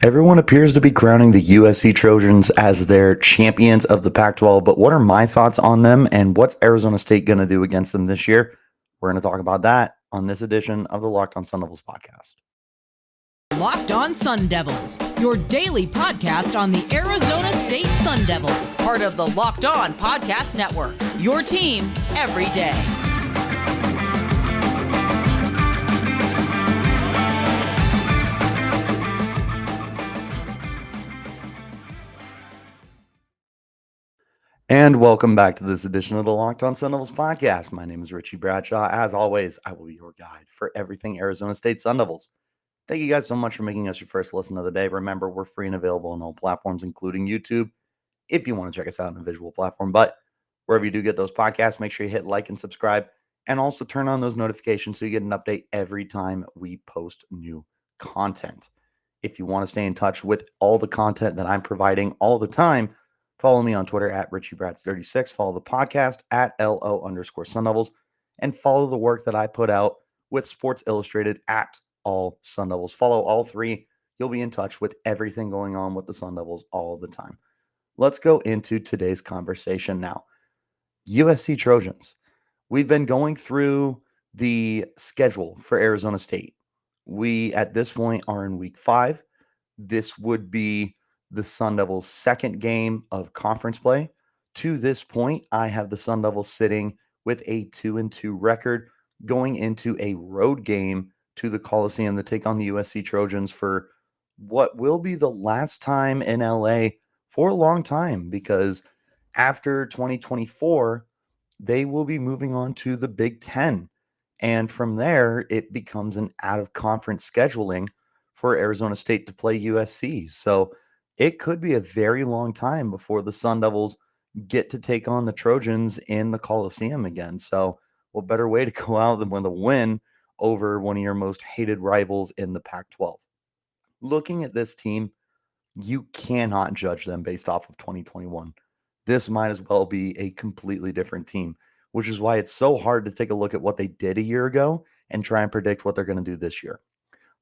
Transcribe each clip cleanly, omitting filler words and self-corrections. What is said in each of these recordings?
Everyone appears to be crowning the USC Trojans as their champions of the Pac-12, but what are my thoughts on them and what's Arizona State going to do against them this year? We're going to talk about that on this edition of the Locked On Sun Devils podcast. Locked On Sun Devils, your daily podcast on the Arizona State Sun Devils, part of the Locked On Podcast Network, your team every day. And welcome back to this edition of the Locked On Sun Devils podcast. My name is Richie Bradshaw. As always, I will be your guide for everything Arizona State Sun Devils. Thank you guys so much for making us your first listen of the day. Remember, we're free and available on all platforms, including YouTube, if you want to check us out on a visual platform. But wherever you do get those podcasts, make sure you hit like and subscribe, and also turn on those notifications so you get an update every time we post new content. If you want to stay in touch with all the content that I'm providing all the time, follow me on Twitter at RichieBrats36. Follow the podcast at LO_Sun Devils, and follow the work that I put out with Sports Illustrated at All Sun Devils. Follow all three. You'll be in touch with everything going on with the Sun Devils all the time. Let's go into today's conversation now. USC Trojans. We've been going through the schedule for Arizona State. We, at this point, are in week 5. This would be the Sun Devils' second game of conference play. To this point, I have the Sun Devils sitting with a 2-2 record going into a road game to the Coliseum to take on the USC Trojans for what will be the last time in LA for a long time, because after 2024, they will be moving on to the Big Ten. And from there, it becomes an out-of-conference scheduling for Arizona State to play USC. So it could be a very long time before the Sun Devils get to take on the Trojans in the Coliseum again. So what better way to go out than with a win over one of your most hated rivals in the Pac-12. Looking at this team, you cannot judge them based off of 2021. This might as well be a completely different team, which is why it's so hard to take a look at what they did a year ago and try and predict what they're going to do this year.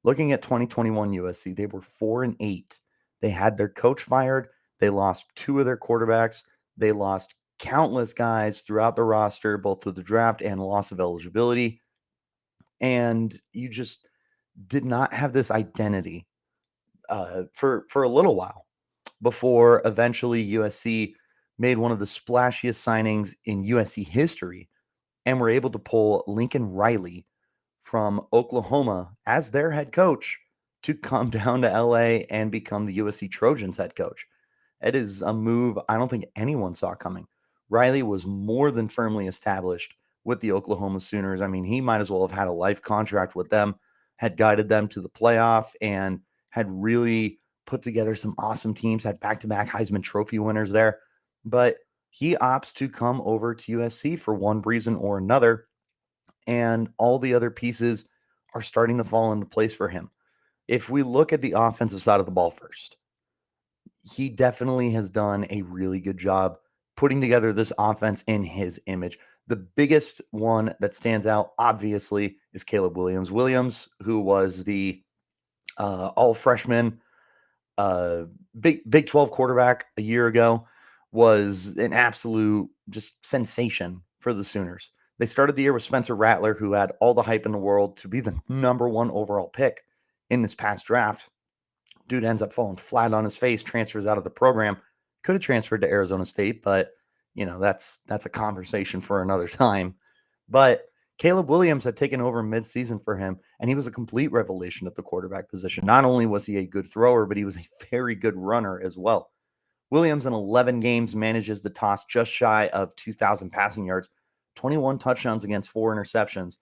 Looking at 2021 USC, they were 4-8. They had their coach fired. They lost 2 of their quarterbacks. They lost countless guys throughout the roster, both to the draft and loss of eligibility. And you just did not have this identity for a little while before eventually USC made one of the splashiest signings in USC history and were able to pull Lincoln Riley from Oklahoma as their head coach to come down to LA and become the USC Trojans head coach. It is a move I don't think anyone saw coming. Riley was more than firmly established with the Oklahoma Sooners. I mean, he might as well have had a life contract with them, had guided them to the playoff, and had really put together some awesome teams, had back-to-back Heisman Trophy winners there. But he opts to come over to USC for one reason or another, and all the other pieces are starting to fall into place for him. If we look at the offensive side of the ball first, he definitely has done a really good job putting together this offense in his image. The biggest one that stands out, obviously, is Caleb Williams. Williams, who was the all-freshman Big 12 quarterback a year ago, was an absolute just sensation for the Sooners. They started the year with Spencer Rattler, who had all the hype in the world to be the number 1 overall pick in this past draft. Dude ends up falling flat on his face, transfers out of the program. Could have transferred to Arizona State, but that's a conversation for another time. But Caleb Williams had taken over midseason for him, and he was a complete revelation at the quarterback position. Not only was he a good thrower, but he was a very good runner as well. Williams in 11 games manages to toss just shy of 2,000 passing yards, 21 touchdowns against 4 interceptions,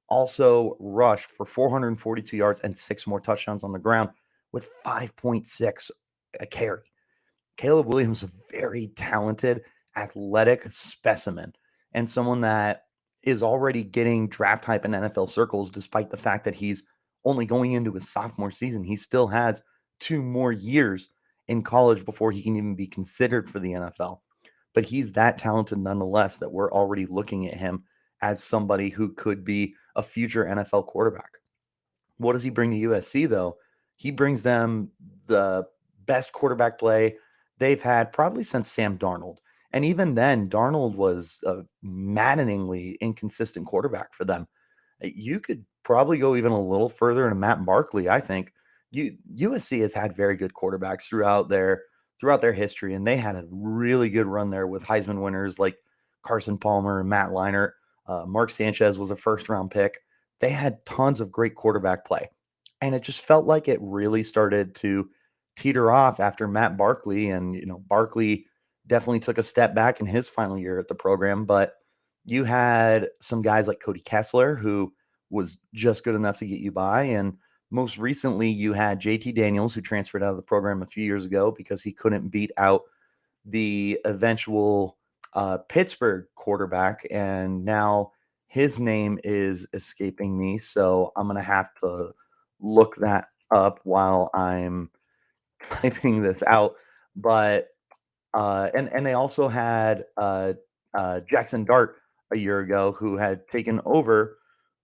also rushed for 442 yards and 6 more touchdowns on the ground with 5.6 a carry. Caleb Williams is a very talented, athletic specimen and someone that is already getting draft hype in NFL circles, despite the fact that he's only going into his sophomore season. He still has 2 more years in college before he can even be considered for the NFL. But he's that talented nonetheless that we're already looking at him as somebody who could be a future NFL quarterback. What does he bring to USC, though? He brings them the best quarterback play they've had probably since Sam Darnold. And even then, Darnold was a maddeningly inconsistent quarterback for them. You could probably go even a little further into Matt Barkley, I think. USC has had very good quarterbacks throughout their history, and they had a really good run there with Heisman winners like Carson Palmer and Matt Leinart. Mark Sanchez was a first-round pick. They had tons of great quarterback play, and it just felt like it really started to teeter off after Matt Barkley. And Barkley definitely took a step back in his final year at the program, but you had some guys like Cody Kessler, who was just good enough to get you by. And most recently, you had JT Daniels, who transferred out of the program a few years ago because he couldn't beat out the eventual Pittsburgh quarterback. And now his name is escaping me. So I'm going to have to look that up while I'm typing this out. But and they also had Jackson Dart a year ago, who had taken over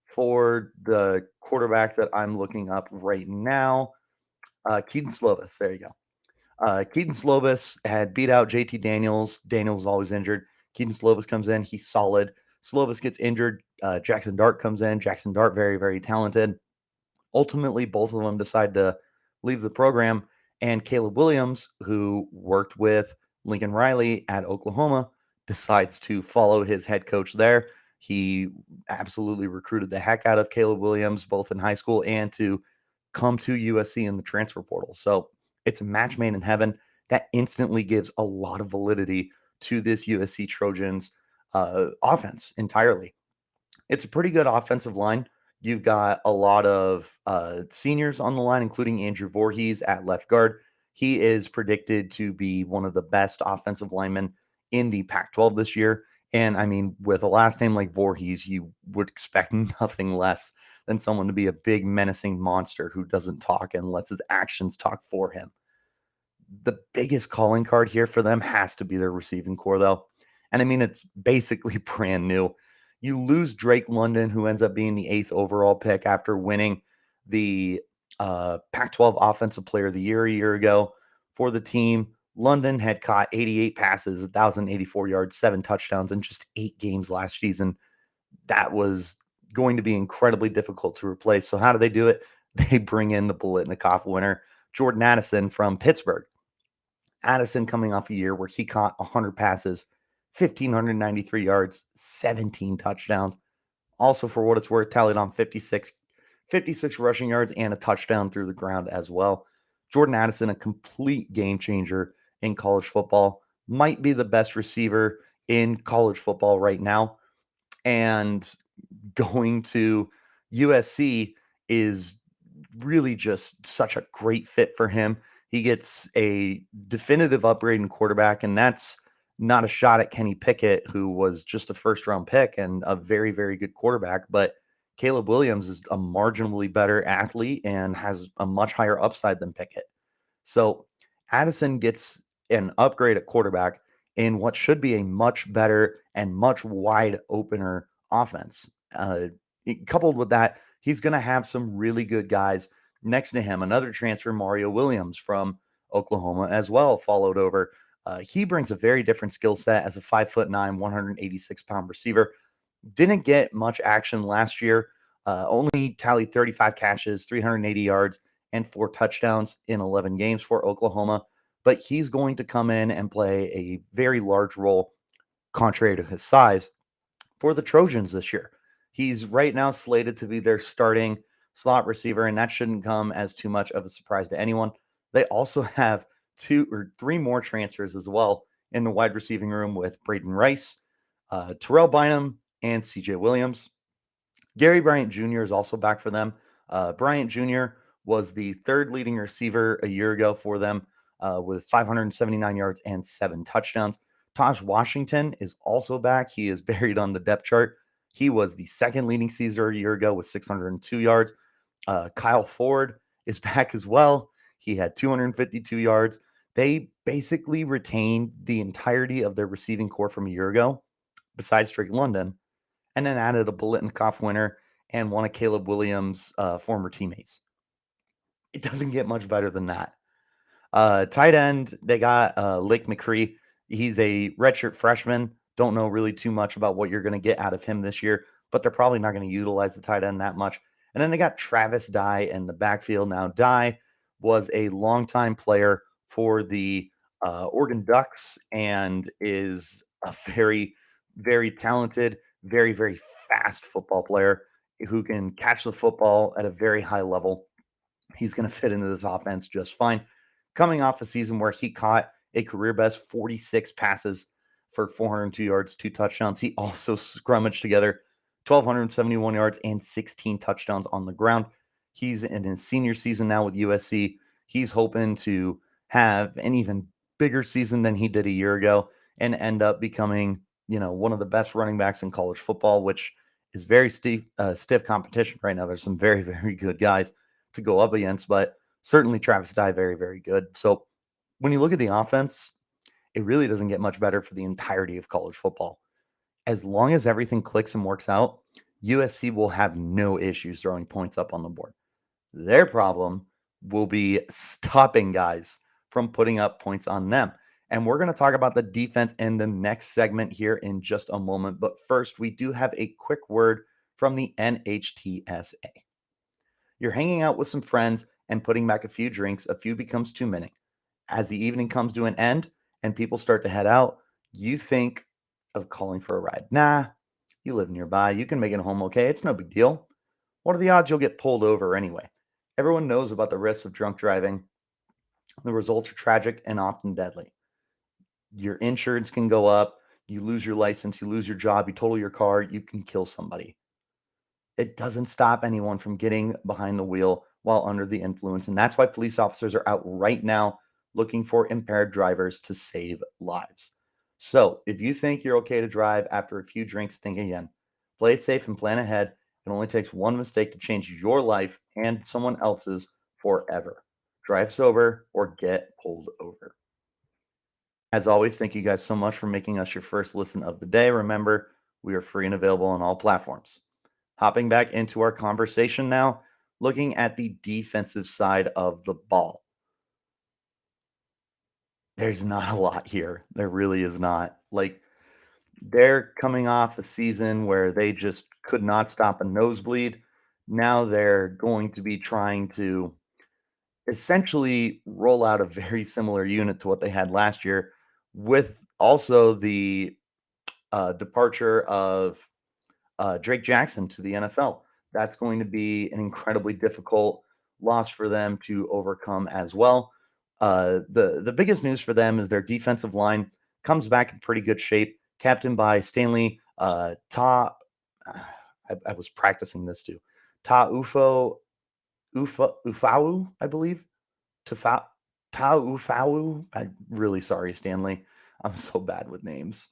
for the quarterback that I'm looking up right now, Keaton Slovis. There you go. Keaton Slovis had beat out JT Daniels. Daniels is always injured. Keaton Slovis comes in. He's solid. Slovis gets injured. Jackson Dart comes in. Jackson Dart, very, very talented. Ultimately, both of them decide to leave the program. And Caleb Williams, who worked with Lincoln Riley at Oklahoma, decides to follow his head coach there. He absolutely recruited the heck out of Caleb Williams, both in high school and to come to USC in the transfer portal. So it's a match made in heaven that instantly gives a lot of validity to this USC Trojans offense entirely. It's a pretty good offensive line. You've got a lot of seniors on the line, including Andrew Voorhees at left guard. He is predicted to be one of the best offensive linemen in the Pac-12 this year. And I mean, with a last name like Voorhees, you would expect nothing less than someone to be a big, menacing monster who doesn't talk and lets his actions talk for him. The biggest calling card here for them has to be their receiving core, though. And I mean, it's basically brand new. You lose Drake London, who ends up being the 8th overall pick after winning the Pac-12 Offensive Player of the Year a year ago for the team. London had caught 88 passes, 1,084 yards, 7 touchdowns in just 8 games last season. That was going to be incredibly difficult to replace. So how do they do it? They bring in the Biletnikoff winner, Jordan Addison from Pittsburgh. Addison coming off a year where he caught 100 passes, 1,593 yards, 17 touchdowns. Also, for what it's worth, tallied on 56 rushing yards and a touchdown through the ground as well. Jordan Addison, a complete game changer in college football, might be the best receiver in college football right now. And going to USC is really just such a great fit for him. He gets a definitive upgrade in quarterback, and that's not a shot at Kenny Pickett, who was just a first-round pick and a very, very good quarterback. But Caleb Williams is a marginally better athlete and has a much higher upside than Pickett. So Addison gets an upgrade at quarterback in what should be a much better and much wide opener offense. Coupled with that, he's going to have some really good guys next to him. Another transfer, Mario Williams from Oklahoma, as well, followed over. He brings a very different skill set as a 5'9", 186-pound receiver. Didn't get much action last year. Only tallied 35 catches, 380 yards, and 4 touchdowns in 11 games for Oklahoma. But he's going to come in and play a very large role, contrary to his size, for the Trojans this year. He's right now slated to be their starting slot receiver, and that shouldn't come as too much of a surprise to anyone. They also have 2 or 3 more transfers as well in the wide receiving room with Braden Rice, Terrell Bynum, and CJ Williams. Gary Bryant Jr. is also back for them. Bryant Jr. was the 3rd leading receiver a year ago for them with 579 yards and 7 touchdowns. Taj Washington is also back. He is buried on the depth chart. He was the 2nd leading Caesar a year ago with 602 yards. Kyle Ford is back as well. He had 252 yards. They basically retained the entirety of their receiving core from a year ago, besides Drake London, and then added a Biletnikoff winner and one of Caleb Williams' former teammates. It doesn't get much better than that. Tight end, they got Lake McCree. He's a redshirt freshman. Don't know really too much about what you're going to get out of him this year, but they're probably not going to utilize the tight end that much. And then they got Travis Dye in the backfield. Now, Dye was a longtime player for the Oregon Ducks and is a very, very talented, very, very fast football player who can catch the football at a very high level. He's going to fit into this offense just fine. Coming off a season where he caught a career best 46 passes for 402 yards, 2 touchdowns. He also scrummaged together 1,271 yards and 16 touchdowns on the ground. He's in his senior season now with USC. He's hoping to have an even bigger season than he did a year ago and end up becoming, one of the best running backs in college football, which is very stiff competition right now. There's some very, very good guys to go up against, but certainly Travis Dye, very, very good. So when you look at the offense, it really doesn't get much better for the entirety of college football. As long as everything clicks and works out, USC will have no issues throwing points up on the board. Their problem will be stopping guys from putting up points on them. And we're going to talk about the defense in the next segment here in just a moment. But first, we do have a quick word from the NHTSA. You're hanging out with some friends and putting back a few drinks, a few becomes too many. As the evening comes to an end and people start to head out, you think of calling for a ride. Nah, you live nearby. You can make it home okay. It's no big deal. What are the odds you'll get pulled over anyway? Everyone knows about the risks of drunk driving. The results are tragic and often deadly. Your insurance can go up. You lose your license. You lose your job. You total your car. You can kill somebody. It doesn't stop anyone from getting behind the wheel while under the influence. And that's why police officers are out right now looking for impaired drivers to save lives. So if you think you're okay to drive after a few drinks, think again. Play it safe and plan ahead. It only takes one mistake to change your life and someone else's forever. Drive sober or get pulled over. As always, thank you guys so much for making us your first listen of the day. Remember, we are free and available on all platforms. Hopping back into our conversation now, looking at the defensive side of the ball. There's not a lot here. There really is not. Like, they're coming off a season where they just could not stop a nosebleed. Now they're going to be trying to essentially roll out a very similar unit to what they had last year, with also the departure of Drake Jackson to the NFL. That's going to be an incredibly difficult loss for them to overcome as well. The biggest news for them is their defensive line comes back in pretty good shape, captained by Stanley I was practicing this too. Ufau, I believe. Tufa, Ufau. I'm really sorry, Stanley. I'm so bad with names.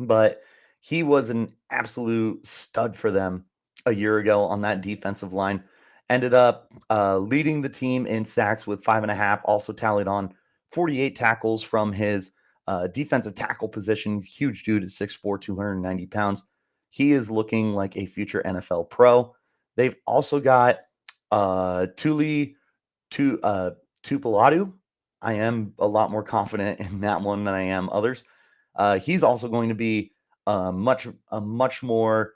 But he was an absolute stud for them a year ago on that defensive line. Ended up leading the team in sacks with 5.5. Also tallied on 48 tackles from his defensive tackle position. Huge dude at 6'4", 290 pounds. He is looking like a future NFL pro. They've also got Tuli Tuipulotu. I am a lot more confident in that one than I am others. He's also going to be a much more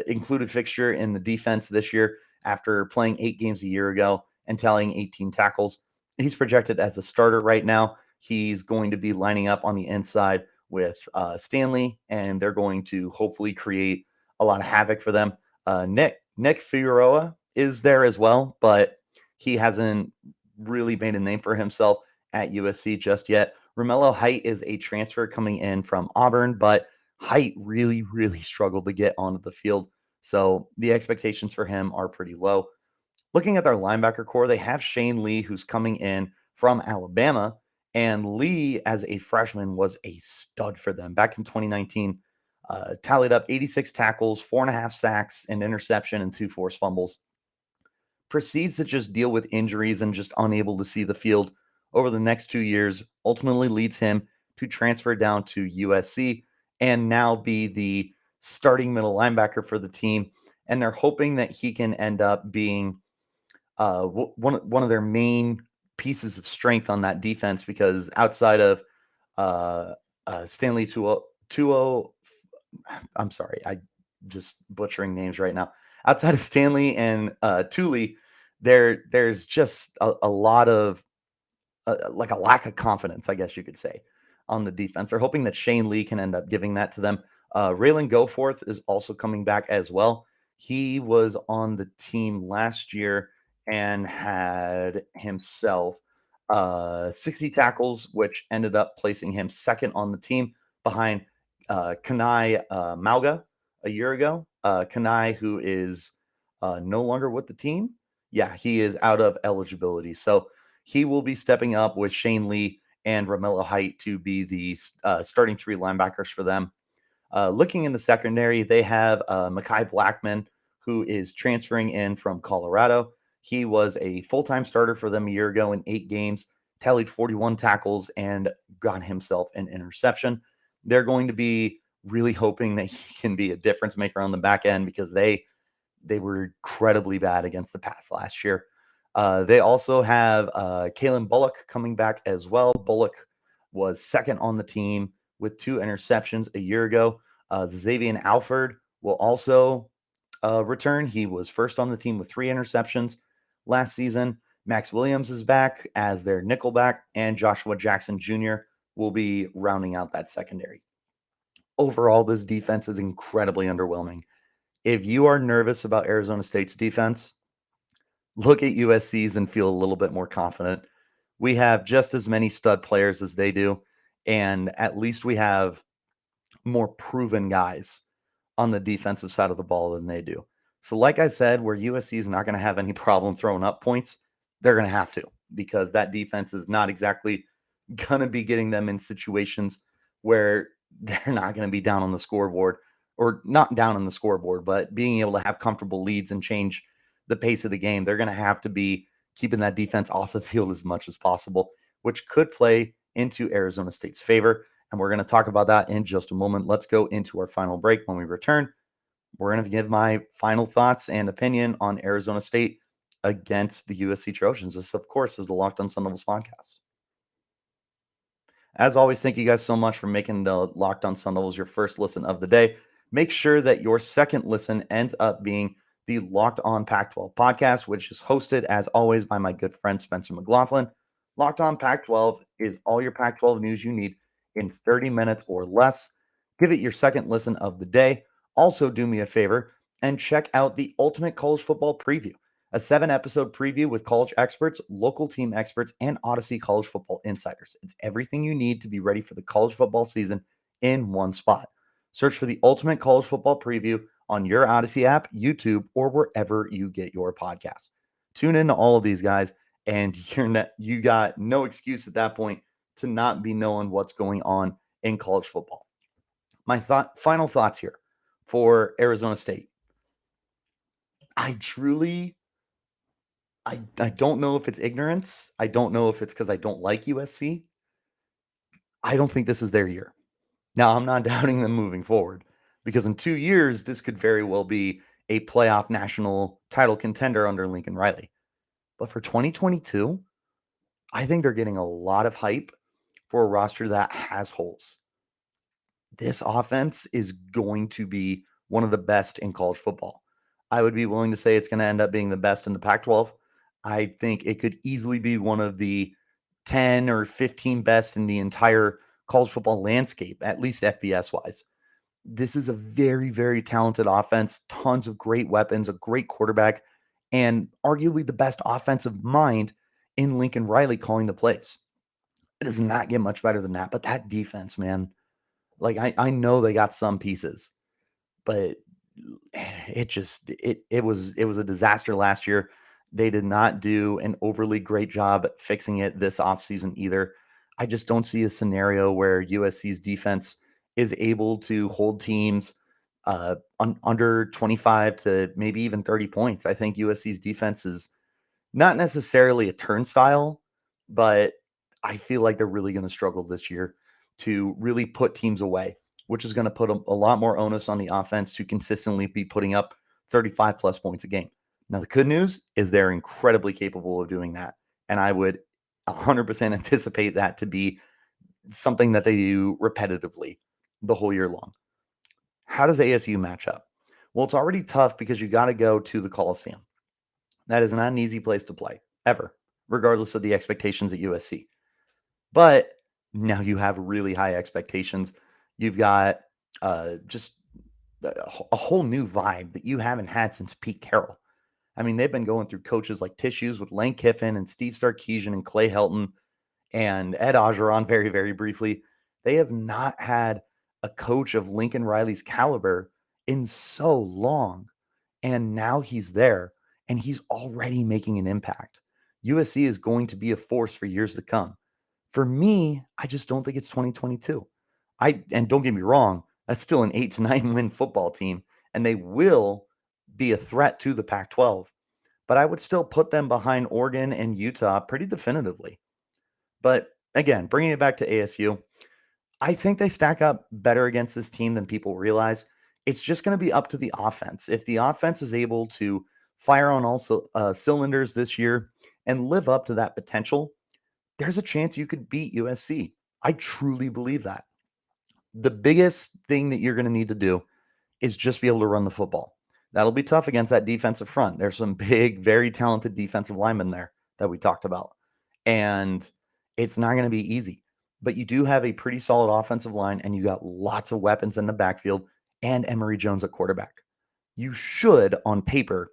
included fixture in the defense this year after playing 8 games a year ago and tallying 18 tackles. He's projected as a starter right now. He's going to be lining up on the inside with Stanley, and they're going to hopefully create a lot of havoc for them. Nick Figueroa is there as well, but he hasn't really made a name for himself at USC just yet. Romello Height is a transfer coming in from Auburn, but Height really, really struggled to get onto the field. So the expectations for him are pretty low. Looking at their linebacker core, they have Shane Lee, who's coming in from Alabama. And Lee, as a freshman, was a stud for them. Back in 2019, tallied up 86 tackles, 4.5 sacks, an interception, and 2 forced fumbles. Proceeds to just deal with injuries and just unable to see the field over the next 2 years, ultimately leads him to transfer down to USC and now be the starting middle linebacker for the team. And they're hoping that he can end up being one of their main pieces of strength on that defense, because outside of uh, Stanley Tuo, I'm sorry, I just butchering names right now. Outside of Stanley and Tuli, there's just a lot of like a lack of confidence, I guess you could say, on the defense. They're hoping that Shane Lee can end up giving that to them. Raylan Goforth is also coming back as well. He was on the team last year and had himself 60 tackles, which ended up placing him second on the team behind Kanai Mauga a year ago. Kanai, who is no longer with the team. Yeah, he is out of eligibility. So he will be stepping up with Shane Lee and Romello Height to be the starting three linebackers for them. Looking in the secondary, they have Mekhi Blackman, who is transferring in from Colorado. He was a full-time starter for them a year ago in 8 games, tallied 41 tackles, and got himself an interception. They're going to be really hoping that he can be a difference maker on the back end, because they were incredibly bad against the pass last year. They also have Kalen Bullock coming back as well. Bullock was second on the team with 2 interceptions a year ago. Xavier Alford will also return. He was first on the team with 3 interceptions last season. Max Williams is back as their nickelback, and Joshua Jackson Jr. will be rounding out that secondary. Overall, this defense is incredibly underwhelming. If you are nervous about Arizona State's defense, look at USC's and feel a little bit more confident. We have just as many stud players as they do, and at least we have more proven guys on the defensive side of the ball than they do. So, like I said, where USC is not going to have any problem throwing up points, they're going to have to, because that defense is not exactly going to be getting them in situations where they're not going to be down on the scoreboard, or not down on the scoreboard, but being able to have comfortable leads and change the pace of the game. They're going to have to be keeping that defense off the field as much as possible, which could play into Arizona State's favor. And we're going to talk about that in just a moment. Let's go into our final break. When we return, we're going to give my final thoughts and opinion on Arizona State against the USC Trojans. This, of course, is the Locked On Sun Devils podcast. As always, thank you guys so much for making the Locked On Sun Devils your first listen of the day. Make sure that your second listen ends up being the Locked On Pac-12 podcast, which is hosted, as always, by my good friend Spencer McLaughlin. Locked On Pac-12 is all your Pac-12 news you need in 30 minutes or less. Give it your second listen of the day. Also, do me a favor and check out the Ultimate College Football Preview, a 7-episode preview with college experts, local team experts, and Odyssey College Football insiders. It's everything you need to be ready for the college football season in one spot. Search for the Ultimate College Football Preview on your Odyssey app, YouTube, or wherever you get your podcasts. Tune in to all of these guys, and you got no excuse at that point to not be knowing what's going on in college football. My final thoughts here for Arizona State. I don't know if it's ignorance. I don't know if it's because I don't like USC. I don't think this is their year. Now, I'm not doubting them moving forward, because in 2 years, this could very well be a playoff national title contender under Lincoln Riley. But for 2022, I think they're getting a lot of hype for a roster that has holes. This offense is going to be one of the best in college football. I would be willing to say it's going to end up being the best in the Pac-12. I think it could easily be one of the 10 or 15 best in the entire college football landscape, at least FBS wise. This is a very, very talented offense, tons of great weapons, a great quarterback, and arguably the best offensive mind in Lincoln Riley calling the plays. It does not get much better than that. But that defense, man, like I know they got some pieces, but it was a disaster last year. They did not do an overly great job fixing it this offseason either. I just don't see a scenario where USC's defense is able to hold teams under 25 to maybe even 30 points. I think USC's defense is not necessarily a turnstile, but I feel like they're really going to struggle this year to really put teams away, which is going to put a lot more onus on the offense to consistently be putting up 35 plus points a game. Now, the good news is they're incredibly capable of doing that. And I would 100% anticipate that to be something that they do repetitively the whole year long. How does ASU match up? Well, it's already tough because you got to go to the Coliseum. That is not an easy place to play, ever, regardless of the expectations at USC. But now you have really high expectations. You've got just a whole new vibe that you haven't had since Pete Carroll. I mean, they've been going through coaches like Tissues with Lane Kiffin and Steve Sarkisian and Clay Helton and Ed Ogeron very, very briefly. They have not had a coach of Lincoln Riley's caliber in so long. And now he's there and he's already making an impact. USC is going to be a force for years to come. For me, I just don't think it's 2022. And don't get me wrong, that's still an 8-9 win football team, and they will be a threat to the Pac-12. But I would still put them behind Oregon and Utah pretty definitively. But again, bringing it back to ASU, I think they stack up better against this team than people realize. It's just going to be up to the offense. If the offense is able to fire on all cylinders this year and live up to that potential, there's a chance you could beat USC. I truly believe that. The biggest thing that you're going to need to do is just be able to run the football. That'll be tough against that defensive front. There's some big, very talented defensive linemen there that we talked about. And it's not going to be easy. But you do have a pretty solid offensive line, and you got lots of weapons in the backfield and Emory Jones at quarterback. You should, on paper,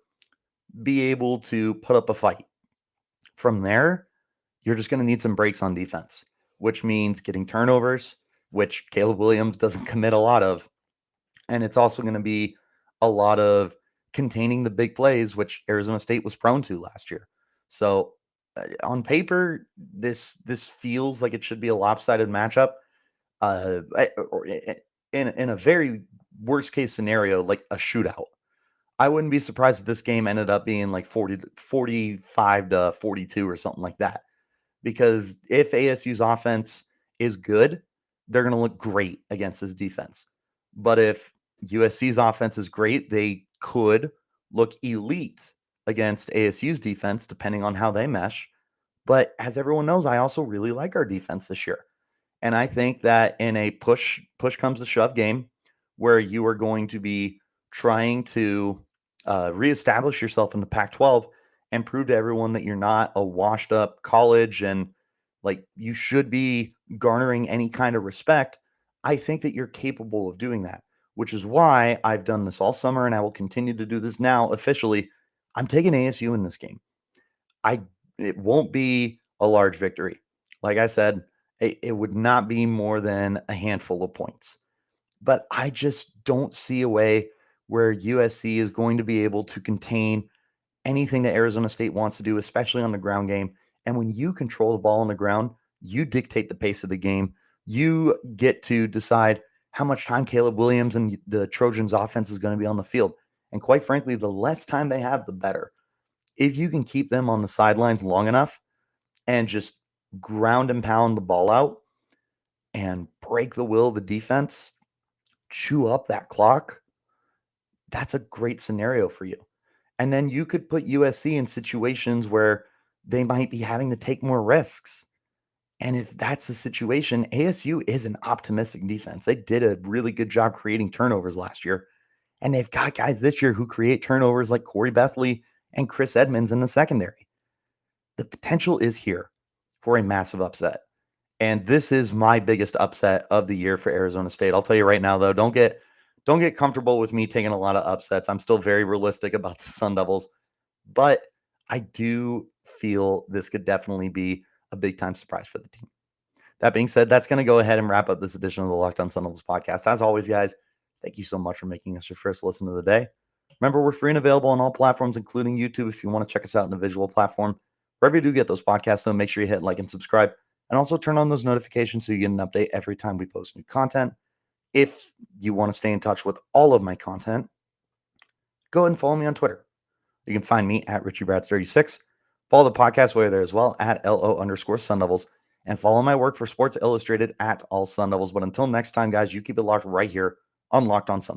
be able to put up a fight. From there, you're just going to need some breaks on defense, which means getting turnovers, which Caleb Williams doesn't commit a lot of. And it's also going to be a lot of containing the big plays, which Arizona State was prone to last year. So on paper, this feels like it should be a lopsided matchup. Or in a very worst case scenario, like a shootout. I wouldn't be surprised if this game ended up being like 45 to 42 or something like that. Because if ASU's offense is good, they're going to look great against this defense. But if USC's offense is great, they could look elite against ASU's defense, depending on how they mesh. But as everyone knows, I also really like our defense this year. And I think that in a push comes to shove game where you are going to be trying to reestablish yourself in the Pac-12 and prove to everyone that you're not a washed up college and like you should be garnering any kind of respect. I think that you're capable of doing that, which is why I've done this all summer and I will continue to do this now officially. I'm taking ASU in this game. It won't be a large victory. Like I said, it would not be more than a handful of points. But I just don't see a way where USC is going to be able to contain anything that Arizona State wants to do, especially on the ground game. And when you control the ball on the ground, you dictate the pace of the game. You get to decide how much time Caleb Williams and the Trojans offense is going to be on the field. And quite frankly, the less time they have, the better. If you can keep them on the sidelines long enough and just ground and pound the ball out and break the will of the defense, chew up that clock, that's a great scenario for you. And then you could put USC in situations where they might be having to take more risks. And if that's the situation, ASU is an optimistic defense. They did a really good job creating turnovers last year. And they've got guys this year who create turnovers like Corey Bethley and Chris Edmonds in the secondary. The potential is here for a massive upset. And this is my biggest upset of the year for Arizona State. I'll tell you right now, though, don't get comfortable with me taking a lot of upsets. I'm still very realistic about the Sun Devils, but I do feel this could definitely be a big-time surprise for the team. That being said, that's going to go ahead and wrap up this edition of the Locked On Sun Devils podcast. As always, guys, thank you so much for making us your first listen of the day. Remember, we're free and available on all platforms, including YouTube, if you want to check us out in a visual platform. Wherever you do get those podcasts, though, make sure you hit like and subscribe, and also turn on those notifications so you get an update every time we post new content. If you want to stay in touch with all of my content, go ahead and follow me on Twitter. You can find me at RichieBrads36. Follow the podcast while you're there as well at LO_Sun Devils. And follow my work for Sports Illustrated at All Sun Devils. But until next time, guys, you keep it locked right here on Locked On Sun Devils.